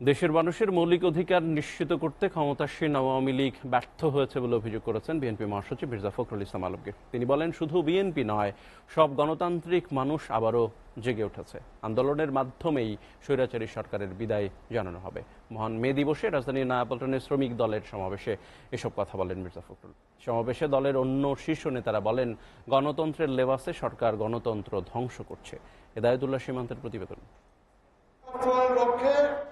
দেশের মানুষের মৌলিক অধিকার নিশ্চিত করতে ক্ষমতাসীন আওয়ামী লীগ ব্যর্থ হয়েছে বলে অভিযোগ করেছেন বিএনপি মহাসচিব মির্জা ফখরুল ইসলাম আলমগীর। তিনি বলেন, শুধু বিএনপি নয়, সব গণতান্ত্রিক মানুষ আবারও জেগে উঠেছে। আন্দোলনের মাধ্যমেই স্বৈরাচারী সরকারের বিদায় জানানো হবে। মহান মে দিবসে রাজধানীর নয়াপল্টনে শ্রমিক দলের সমাবেশে এসব কথা বলেন মির্জা ফখরুল। সমাবেশে দলের অন্য শীর্ষ নেতারা বলেন, গণতন্ত্রের লেবাসে সরকার গণতন্ত্র ধ্বংস করছে। হেদায়েতুল্লাহ সীমান্তের প্রতিবেদন।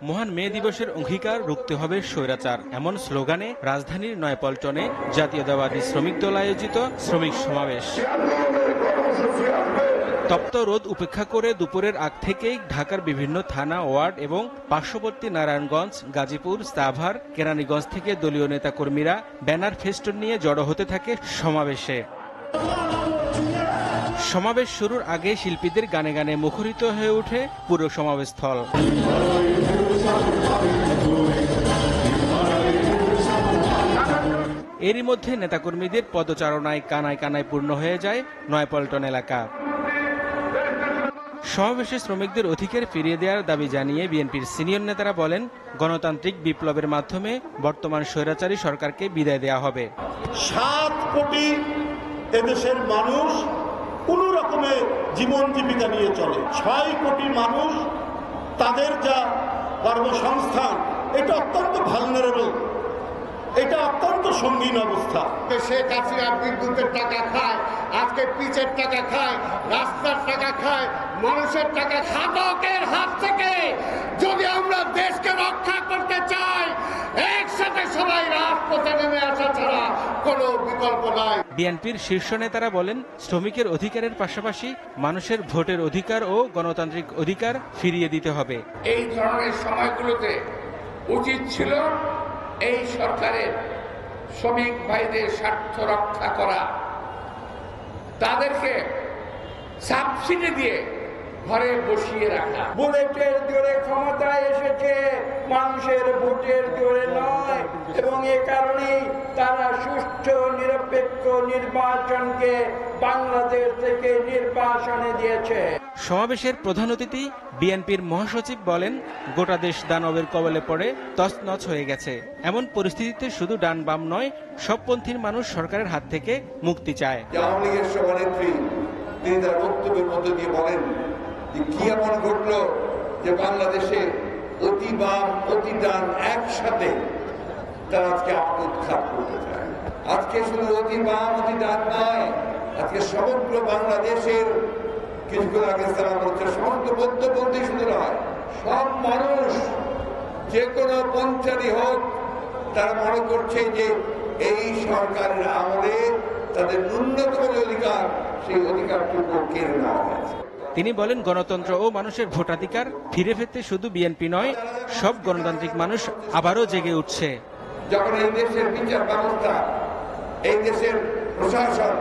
মহান মে দিবসের অঙ্গীকার রুখতে হবে স্বৈরাচার, এমন স্লোগানে রাজধানীর নয়াপল্টনে জাতীয়তাবাদী শ্রমিক দল আয়োজিত শ্রমিক সমাবেশ। তপ্ত রোদ উপেক্ষা করে দুপুরের আগ থেকেই ঢাকার বিভিন্ন থানা, ওয়ার্ড এবং পার্শ্ববর্তী নারায়ণগঞ্জ, গাজীপুর, সাভার, কেরানীগঞ্জ থেকে দলীয় নেতাকর্মীরা ব্যানার ফেস্টুন নিয়ে জড়ো হতে থাকে সমাবেশে। সমাবেশ শুরুর আগে শিল্পীদের গানে গানে মুখরিত হয়ে ওঠে পুরো সমাবেশস্থল। এরই মধ্যে নেতাকর্মীদের পদচারণায় কানায় কানায় পূর্ণ হয়ে যায় নয়াপল্টন এলাকা। সমাবেশে শ্রমিকদের অধিকার ফিরিয়ে দেওয়ার দাবি জানিয়ে বিএনপির সিনিয়র নেতারা বলেন, গণতান্ত্রিক বিপ্লবের মাধ্যমে বর্তমান স্বৈরাচারী সরকারকে বিদায় দেওয়া হবে। 7 কোটি এদেশের মানুষ কোন রকমে জীবন জীবিকা নিয়ে চলে। 6 কোটি মানুষ তাদের যা কর্মসংস্থান, এটা অত্যন্ত ভালনারেবল, এটা অত্যন্ত সঙ্গীন অবস্থা। শেখ হাসিনা বিদ্যুতের টাকা খায়, আজকে পিচের টাকা খায়, রাস্তার টাকা খায়, মানুষের টাকা। ঘাতকের হাত থেকে যদি আমরা দেশকে রক্ষা করতে চাই, একসাথে সবাই রাজপথে নেমে আসা ছাড়া কোনো বিকল্প নাই। বিএনপির শীর্ষ নেতারা বলেন, শ্রমিকের অধিকারের পাশাপাশি মানুষের ভোটের অধিকার ও গণতান্ত্রিক অধিকার ফিরিয়ে দিতে হবে। এই ধরনের সময়গুলোতে উচিত ছিল এই সরকারের শ্রমিক ভাইদের স্বার্থ রক্ষা করা, তাদেরকে সাবসিডি দিয়ে ঘরে বসিয়ে রাখা। বুলেটের জোরে ক্ষমতায় এসেছে, মানুষের ভোটের জোরে নয়, এবং এ কারণেই তারা সুষ্ঠু নিরপেক্ষ নির্বাচনকে বাংলাদেশ থেকে নির্বাসনে দিয়েছে। সমাবেশের প্রধান অতিথি বিএনপির মহাসচিব বলেন, গোটা দেশ দানবের কবলে পড়ে তছনছ হয়ে গেছে। এমন পরিস্থিতিতে শুধু ডান বাম নয়, সবপন্থীর মানুষ সরকারের হাত থেকে মুক্তি চায়। আওয়ামী লীগের সভানেত্রী তিনি তার বক্তব্যের মধ্যে দিয়ে বলেন যে কি এমন ঘটল যে বাংলাদেশে অতি বাম অতি ডান একসাথে তারা আজকে উৎখাত করতে চায়। আজকে শুধু অতি বাম অতি ডান নয়, আজকে সমগ্র বাংলাদেশের, কিছুক্ষণ আগে তারা বলছে সমস্ত বৌদ্ধপন্থী শুধু নয়, সব মানুষ যে কোনো পঞ্চায়েত হোক, তারা মনে করছে যে এই সরকারের আমলে তাদের ন্যূনতম অধিকার, সেই অধিকারটুকু কেড়ে নেওয়া হয়েছে। তিনি বলেন, গণতন্ত্র ও মানুষের ভোটাধিকার ফিরে পেতে শুধু বিএনপি নয়, সব গণতান্ত্রিক মানুষ আবারও জেগে উঠছে। যখন এই দেশের বিচার ব্যবস্থা, এই দেশের প্রশাসন,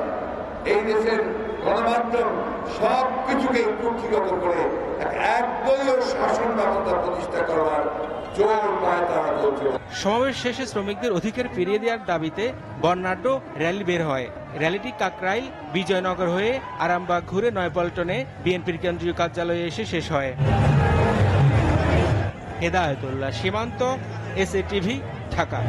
এই দেশের গণমাধ্যম সবকিছুকে কুক্ষিগত করে একদলীয় শাসন ব্যবস্থা প্রতিষ্ঠা করার জোর পায় তারা চলছে। সমাবেশ শেষে শ্রমিকদের অধিকার ফিরিয়ে দেওয়ার দাবিতে বর্ণাঢ্য র্যালি বের হয়। র্যালিটি কাকরাইল, বিজয়নগর হয়ে আরামবাগ ঘুরে নয়াপল্টনে বিএনপির কেন্দ্রীয় কার্যালয়ে এসে শেষ হয়। হেদায়েতুল্লাহ সীমান্ত, এসএ টিভি, ঢাকা।